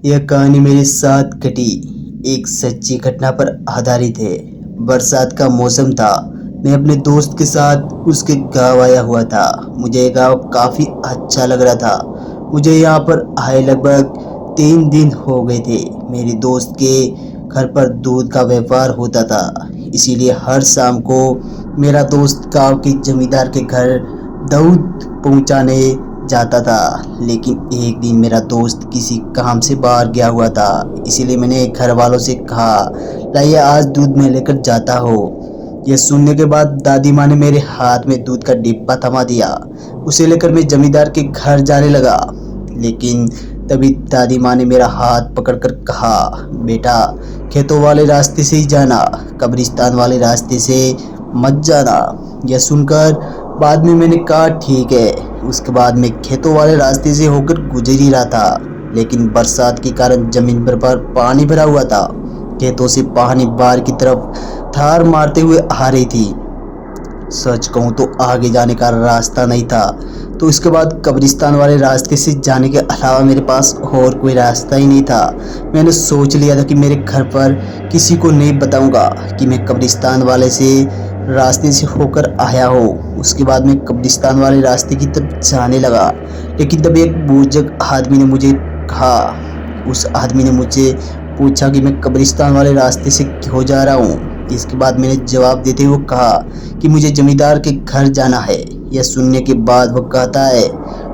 यह कहानी मेरे साथ घटी एक सच्ची घटना पर आधारित है। बरसात का मौसम था। मैं अपने दोस्त के साथ उसके गांव आया हुआ था। मुझे ये गांव काफ़ी अच्छा लग रहा था। मुझे यहाँ पर आए लगभग 3 दिन हो गए थे। मेरे दोस्त के घर पर दूध का व्यापार होता था, इसीलिए हर शाम को मेरा दोस्त गांव के जमींदार के घर दूध पहुंचाने जाता था। लेकिन एक दिन मेरा दोस्त किसी काम से बाहर गया हुआ था, इसीलिए मैंने घर वालों से कहा, लाइए आज दूध मैं लेकर जाता हूँ। यह सुनने के बाद दादी माँ ने मेरे हाथ में दूध का डिब्बा थमा दिया। उसे लेकर मैं जमींदार के घर जाने लगा। लेकिन तभी दादी माँ ने मेरा हाथ पकड़कर कहा, बेटा खेतों वाले रास्ते से ही जाना, कब्रिस्तान वाले रास्ते से मत जाना। यह सुनकर बाद में मैंने कहा ठीक है। उसके बाद मैं खेतों वाले रास्ते से होकर गुजर ही रहा था, लेकिन बरसात के कारण जमीन पर पानी भरा हुआ था। खेतों से पानी बाहर की तरफ धार मारते हुए आ रही थी। सच कहूँ तो आगे जाने का रास्ता नहीं था, तो इसके बाद कब्रिस्तान वाले रास्ते से जाने के अलावा मेरे पास और कोई रास्ता ही नहीं था। मैंने सोच लिया था कि मेरे घर पर किसी को नहीं बताऊंगा कि मैं कब्रिस्तान वाले से रास्ते से होकर आया हूँ। उसके बाद मैं कब्रिस्तान वाले रास्ते की तरफ जाने लगा, लेकिन तब एक बुजुर्ग आदमी ने मुझे कहा, उस आदमी ने मुझे पूछा कि मैं कब्रिस्तान वाले रास्ते से क्यों जा रहा हूँ। इसके बाद मैंने जवाब देते हुए कहा कि मुझे जमींदार के घर जाना है। यह सुनने के बाद वो कहता है,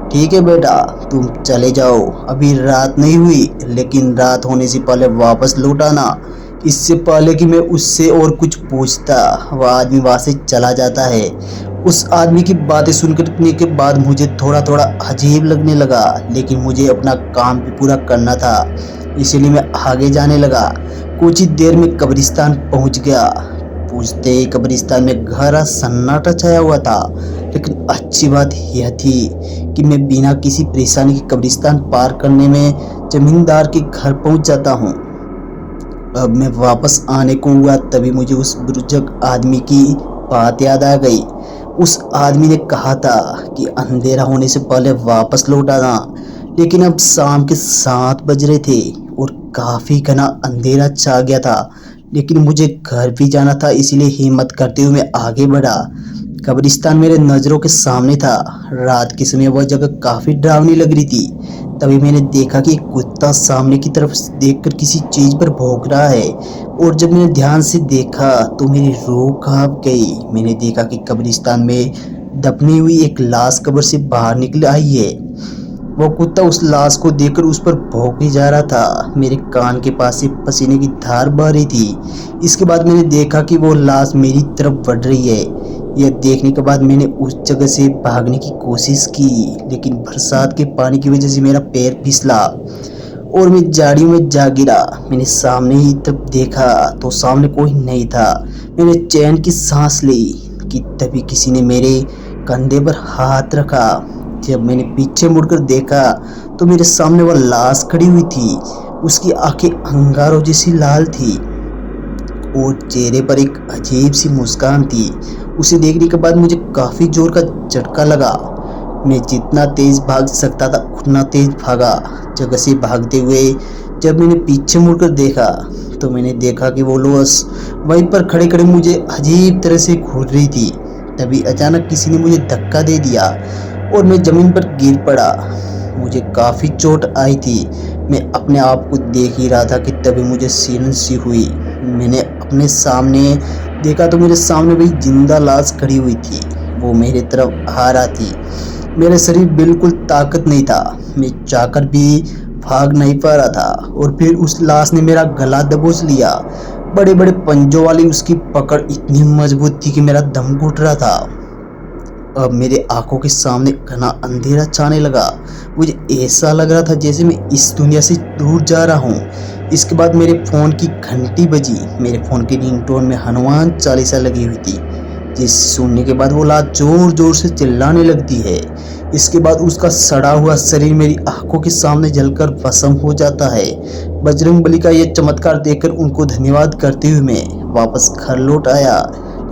ठीक है बेटा तुम चले जाओ, अभी रात नहीं हुई, लेकिन रात होने से पहले वापस लौट आना। इससे पहले कि मैं उससे और कुछ पूछता, वह आदमी वहाँ से चला जाता है। उस आदमी की बातें सुनने के बाद मुझे थोड़ा थोड़ा अजीब लगने लगा, लेकिन मुझे अपना काम भी पूरा करना था, इसीलिए मैं आगे जाने लगा। कुछ ही देर में कब्रिस्तान पहुंच गया। पहुंचते ही कब्रिस्तान में गहरा सन्नाटा छाया हुआ था, लेकिन अच्छी बात यह थी कि मैं बिना किसी परेशानी के कब्रिस्तान पार करने में जमींदार के घर पहुंच जाता हूं। अब मैं वापस आने को हुआ, तभी मुझे उस बुजुर्ग आदमी की बात याद आ गई। उस आदमी ने कहा था कि अंधेरा होने से पहले वापस लौट आना, लेकिन अब शाम के 7 बज रहे थे और काफ़ी घना अंधेरा छा गया था। लेकिन मुझे घर भी जाना था, इसीलिए हिम्मत करते हुए मैं आगे बढ़ा। कब्रिस्तान मेरे नज़रों के सामने था। रात के समय वह जगह काफ़ी डरावनी लग रही थी। तभी मैंने देखा कि एक कुत्ता सामने की तरफ देखकर किसी चीज़ पर भौंक रहा है, और जब मैंने ध्यान से देखा तो मेरी रूह कांप गई। मैंने देखा कि कब्रिस्तान में दफनी हुई एक लाश कब्र से बाहर निकल आई है। वो कुत्ता उस लाश को देखकर उस पर भौंके जा रहा था। मेरे कान के पास से पसीने की धार बह रही थी। इसके बाद मैंने देखा कि वो लाश मेरी तरफ बढ़ रही है। यह देखने के बाद मैंने उस जगह से भागने की कोशिश की, लेकिन बरसात के पानी की वजह से मेरा पैर फिसला और मैं झाड़ियों में जा गिरा। मैंने सामने ही तब देखा तो सामने कोई नहीं था। मैंने चैन की सांस ली कि तभी किसी ने मेरे कंधे पर हाथ रखा। जब मैंने पीछे मुड़कर देखा तो मेरे सामने वह लाश खड़ी हुई थी। उसकी आंखें अंगारों जैसी लाल थी और चेहरे पर एक अजीब सी मुस्कान थी। उसे देखने के बाद मुझे काफ़ी जोर का झटका लगा। मैं जितना तेज भाग सकता था उतना तेज भागा। जगह से भागते हुए जब मैंने पीछे मुड़कर देखा तो मैंने देखा कि वो लाश वहीं पर खड़े खड़े मुझे अजीब तरह से घूर रही थी। तभी अचानक किसी ने मुझे धक्का दे दिया और मैं ज़मीन पर गिर पड़ा। मुझे काफ़ी चोट आई थी। मैं अपने आप को देख ही रहा था कि तभी मुझे सीलन सी हुई। मैंने अपने सामने देखा तो मेरे सामने वही जिंदा लाश खड़ी हुई थी। वो मेरे तरफ आ रहा थी। मेरे शरीर बिल्कुल ताकत नहीं था। मैं चाहकर भी भाग नहीं पा रहा था, और फिर उस लाश ने मेरा गला दबोच लिया। बड़े बड़े पंजों वाली उसकी पकड़ इतनी मजबूत थी कि मेरा दम घुट रहा था। अब मेरे आंखों के सामने घना अंधेरा छाने लगा। मुझे ऐसा लग रहा था जैसे मैं इस दुनिया से दूर जा रहा हूँ। इसके बाद मेरे फ़ोन की घंटी बजी। मेरे फ़ोन की रिंगटोन में हनुमान चालीसा लगी हुई थी, जिस सुनने के बाद वो लाश जोर जोर से चिल्लाने लगती है। इसके बाद उसका सड़ा हुआ शरीर मेरी आंखों के सामने जलकर भस्म हो जाता है। बजरंगबली का यह चमत्कार देखकर उनको धन्यवाद करते हुए मैं वापस घर लौट आया।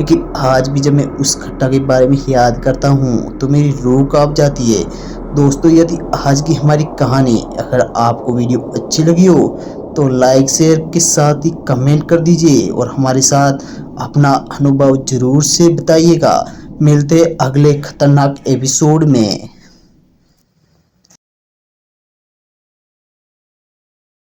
लेकिन आज भी जब मैं उस घटना के बारे में याद करता हूँ तो मेरी रूह कांप जाती है। दोस्तों, यदि आज की हमारी कहानी अगर आपको वीडियो अच्छी लगी हो तो लाइक शेयर के साथ ही कमेंट कर दीजिए और हमारे साथ अपना अनुभव जरूर से बताइएगा। मिलते हैं अगले खतरनाक एपिसोड में।